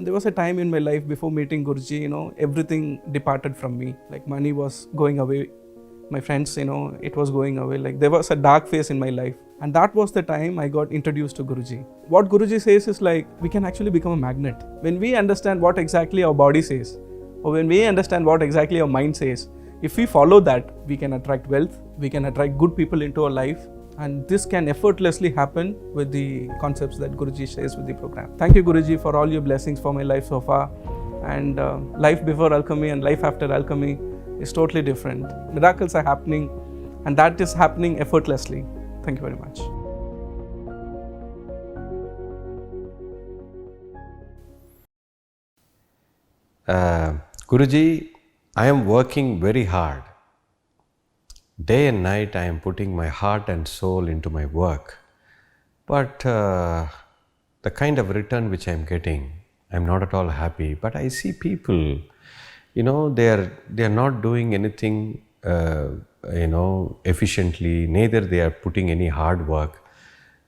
And there was a time in my life before meeting Guruji, everything departed from me. Like money was going away. My friends, it was going away. Like there was a dark phase in my life. And that was the time I got introduced to Guruji. What Guruji says is like, we can actually become a magnet. When we understand what exactly our body says, or when we understand what exactly our mind says, if we follow that, we can attract wealth, we can attract good people into our life. And this can effortlessly happen with the concepts that Guruji shares with the program. Thank you, Guruji, for all your blessings for my life so far. And life before alchemy and life after alchemy is totally different. Miracles are happening, and that is happening effortlessly. Thank you very much. Guruji, I am working very hard. Day and night I am putting my heart and soul into my work. But the kind of return which I am getting, I am not at all happy. But I see people, they are not doing anything, efficiently. Neither they are putting any hard work.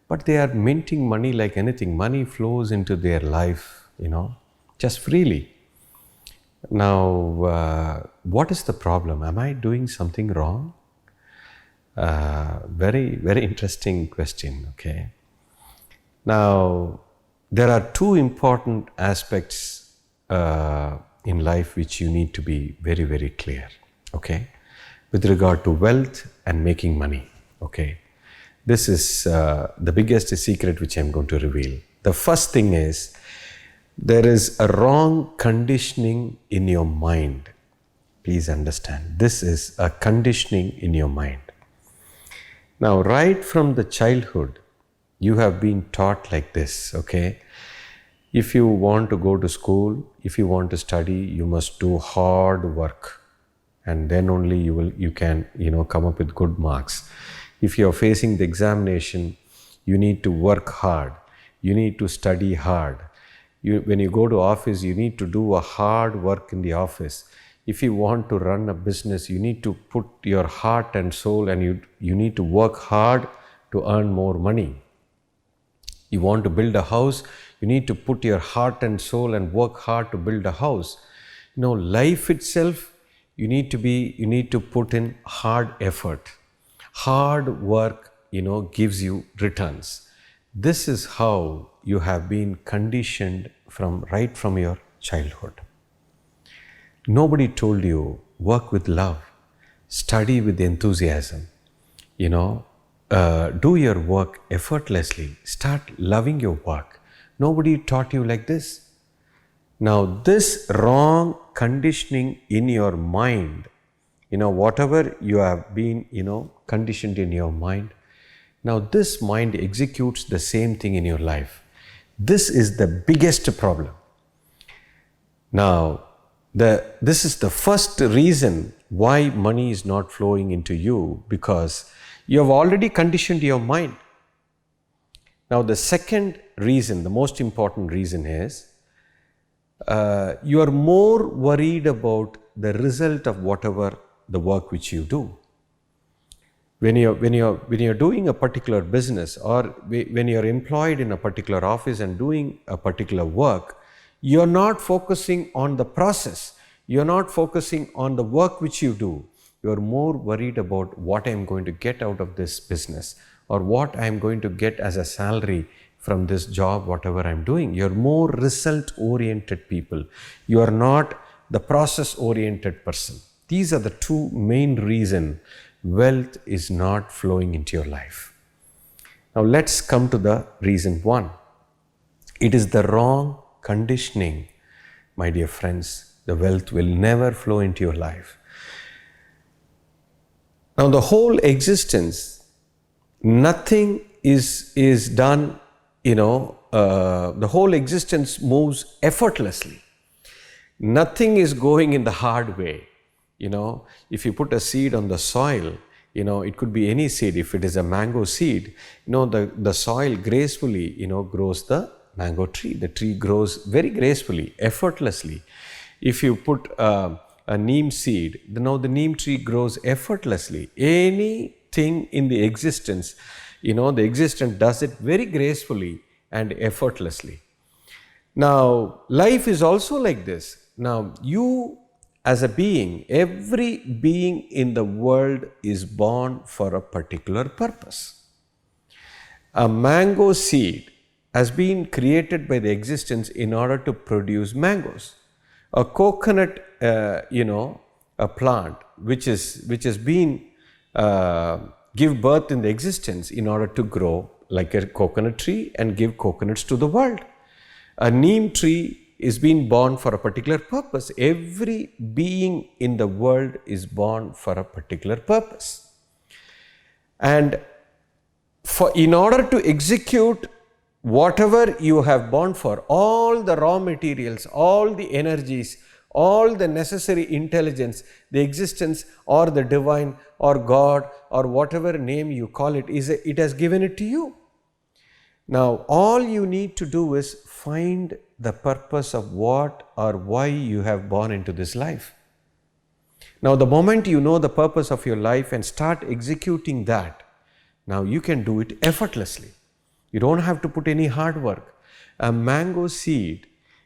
But they are minting money like anything. Money flows into their life, just freely. Now, what is the problem? Am I doing something wrong? Very, very interesting question, okay. Now, there are two important aspects in life which you need to be very, very clear, okay, with regard to wealth and making money, okay. This is the biggest secret which I am going to reveal. The first thing is, there is a wrong conditioning in your mind. Please understand, this is a conditioning in your mind. Now, right from the childhood, you have been taught like this, okay? If you want to go to school, if you want to study, you must do hard work, and then only you can come up with good marks. If you are facing the examination, you need to work hard. You need to study hard. When you go to office, you need to do a hard work in the office. If you want to run a business, you need to put your heart and soul, and you need to work hard to earn more money. You want to build a house, you need to put your heart and soul and work hard to build a house. Life itself, you need to put in hard effort. Hard work, gives you returns. This is how you have been conditioned right from your childhood. Nobody told you work with love, study with enthusiasm, do your work effortlessly, start loving your work. Nobody taught you like this. Now, this wrong conditioning in your mind, whatever you have been, conditioned in your mind, now this mind executes the same thing in your life. This is the biggest problem. Now, this is the first reason why money is not flowing into you, because you have already conditioned your mind. Now, the second reason, the most important reason is, you are more worried about the result of whatever the work which you do. When you're doing a particular business, or when you're employed in a particular office and doing a particular work, you're not focusing on the process. You're not focusing on the work which you do. You're more worried about what I'm going to get out of this business, or what I'm going to get as a salary from this job, whatever I'm doing. You're more result-oriented people. You are not the process-oriented person. These are the two main reasons wealth is not flowing into your life. Now, let's come to the reason one. It is the wrong conditioning, my dear friends. The wealth will never flow into your life. Now, the whole existence, nothing is done, the whole existence moves effortlessly. Nothing is going in the hard way. If you put a seed on the soil, it could be any seed. If it is a mango seed, the soil gracefully, grows the mango tree. The tree grows very gracefully, effortlessly. If you put a neem seed, the neem tree grows effortlessly. Anything in the existence, the existence does it very gracefully and effortlessly. Now, life is also like this. Now, you as a being, every being in the world is born for a particular purpose. A mango seed has been created by the existence in order to produce mangoes. A coconut, a plant which has been give birth in the existence in order to grow like a coconut tree and give coconuts to the world. A neem tree is being born for a particular purpose. Every being in the world is born for a particular purpose. And in order to execute whatever you have born for, all the raw materials, all the energies, all the necessary intelligence, the existence or the divine or God or whatever name you call it, it has given it to you. Now, all you need to do is find the purpose of what or why you have born into this life. Now, the moment you know the purpose of your life and start executing that, now you can do it effortlessly. You don't have to put any hard work. A mango seed,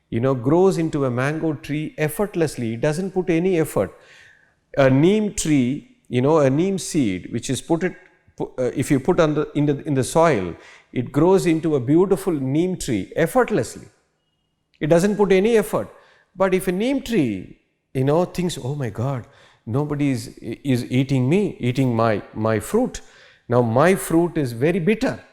grows into a mango tree effortlessly. It doesn't put any effort. A neem tree, a neem seed, which is if you put in the soil, it grows into a beautiful neem tree effortlessly. It doesn't put any effort. But if a neem tree, thinks, oh my God, nobody is eating my fruit. Now my fruit is very bitter.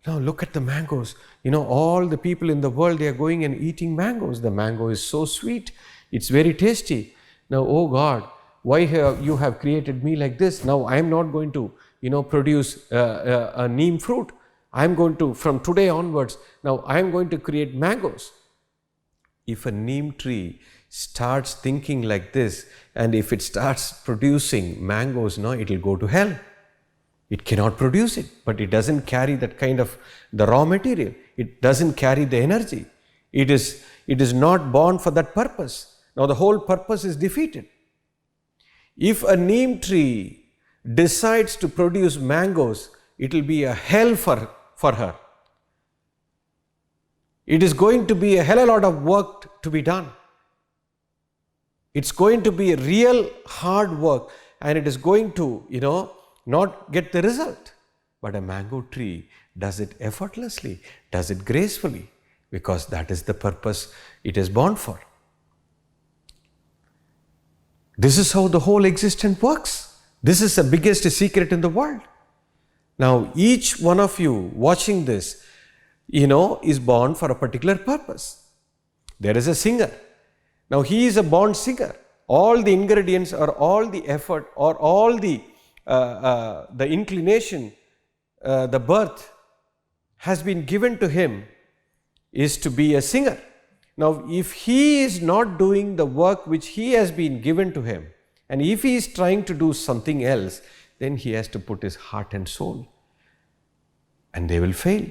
Now look at the mangoes. All the people in the world, they are going and eating mangoes. The mango is so sweet. It's very tasty. Now, oh God, why you have created me like this? Now I am not going to, produce a neem fruit. I am going to, from today onwards, now I am going to create mangoes. If a neem tree starts thinking like this, and if it starts producing mangoes, it will go to hell. It cannot produce it, but it doesn't carry that kind of the raw material. It doesn't carry the energy. It is not born for that purpose. Now the whole purpose is defeated. If a neem tree decides to produce mangoes, it will be a hell for her. It is going to be a hell of a lot of work to be done. It's going to be a real hard work, and it is going to, not get the result. But a mango tree does it effortlessly, does it gracefully, because that is the purpose it is born for. This is how the whole existence works. This is the biggest secret in the world. Now, each one of you watching this, is born for a particular purpose. There is a singer. Now, he is a born singer. All the ingredients or all the effort or all the inclination, the birth has been given to him is to be a singer. Now, if he is not doing the work which he has been given to him, and if he is trying to do something else, then he has to put his heart and soul, and they will fail.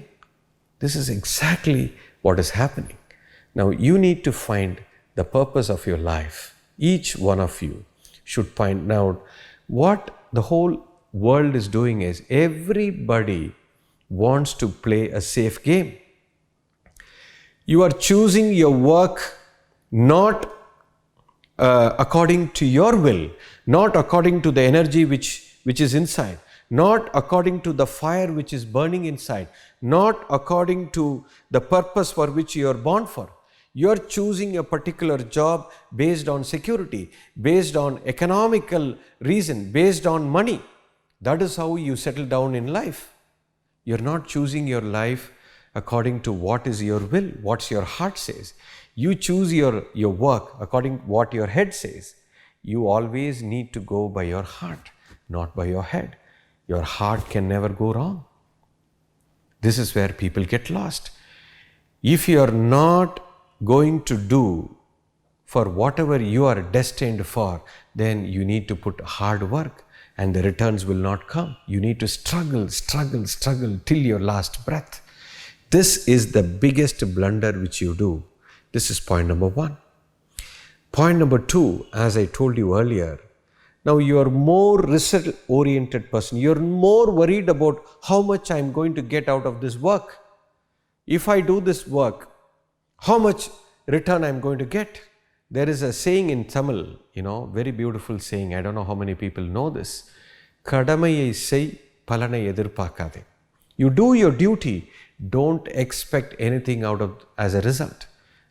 This is exactly what is happening. Now, you need to find the purpose of your life. Each one of you should find out what the whole world is doing is everybody wants to play a safe game. You are choosing your work not according to your will, not according to the energy which is inside, not according to the fire which is burning inside, not according to the purpose for which you are born for. You are choosing a particular job based on security, based on economical reason, based on money. That is how you settle down in life. You are not choosing your life according to what is your will, what your heart says. You choose your work according to what your head says. You always need to go by your heart, not by your head. Your heart can never go wrong. This is where people get lost. If you are not going to do for whatever you are destined for, then you need to put hard work and the returns will not come. You need to struggle till your last breath. This is the biggest blunder which you do. This is point number 1. Point number 2, as I told you earlier, now you are more result-oriented person. You are more worried about how much I am going to get out of this work. If I do this work, how much return I'm going to get. There is a saying in Tamil, very beautiful saying. I don't know how many people know this. Kadamayai sei palanai edirpaakade. You do your duty, don't expect anything out of as a result.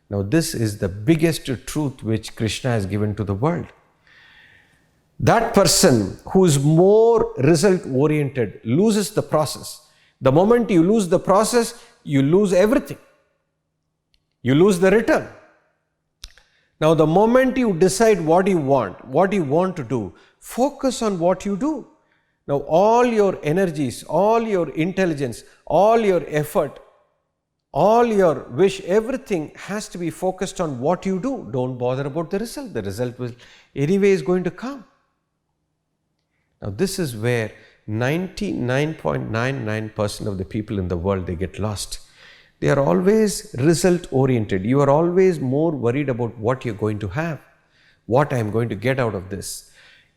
Now this is the biggest truth which Krishna has given to the world. That person who is more result oriented loses the process. The moment you lose the process, you lose everything. You lose the return. Now the moment you decide what you want to do, focus on what you do. Now all your energies, all your intelligence, all your effort, all your wish, everything has to be focused on what you do. Don't bother about the result. The result will anyway is going to come. Now this is where 99.99% of the people in the world, they get lost. They are always result oriented. You are always more worried about what you're going to have, what I'm going to get out of this.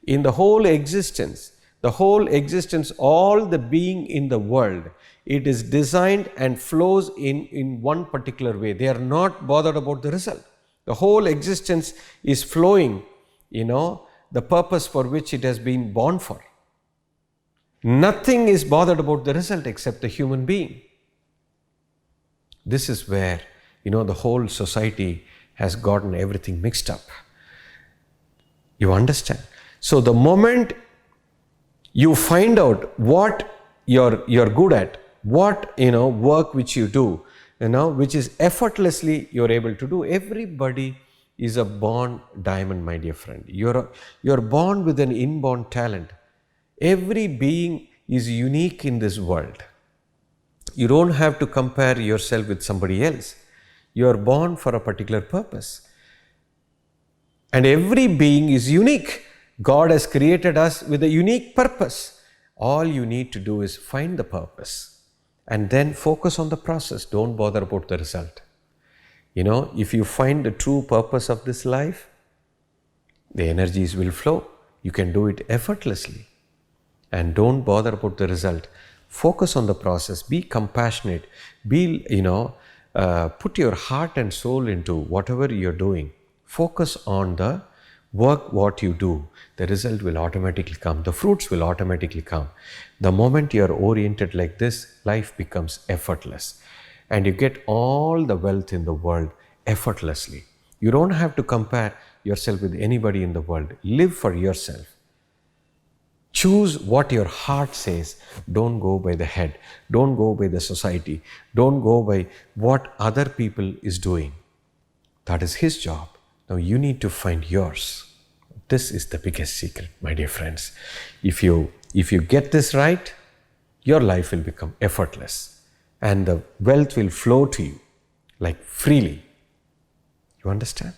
In the whole existence, all the being in the world, it is designed and flows in one particular way. They are not bothered about the result. The whole existence is flowing, the purpose for which it has been born for. Nothing is bothered about the result except the human being. This is where, the whole society has gotten everything mixed up. You understand? So the moment you find out what you're good at, what, work which you do, which is effortlessly you're able to do. Everybody is a born diamond, my dear friend. You're born with an inborn talent. Every being is unique in this world. You don't have to compare yourself with somebody else. You are born for a particular purpose. And every being is unique. God has created us with a unique purpose. All you need to do is find the purpose and then focus on the process. Don't bother about the result. If you find the true purpose of this life, the energies will flow. You can do it effortlessly. And don't bother about the result. Focus on the process. Be compassionate. Put your heart and soul into whatever you're doing. Focus on the work, what you do. The result will automatically come. The fruits will automatically come. The moment you're oriented like this, life becomes effortless. And you get all the wealth in the world effortlessly. You don't have to compare yourself with anybody in the world. Live for yourself. Choose what your heart says. Don't go by the head. Don't go by the society. Don't go by what other people is doing. That is his job. Now you need to find yours. This is the biggest secret, my dear friends. If you get this right, your life will become effortless and the wealth will flow to you like freely. You understand?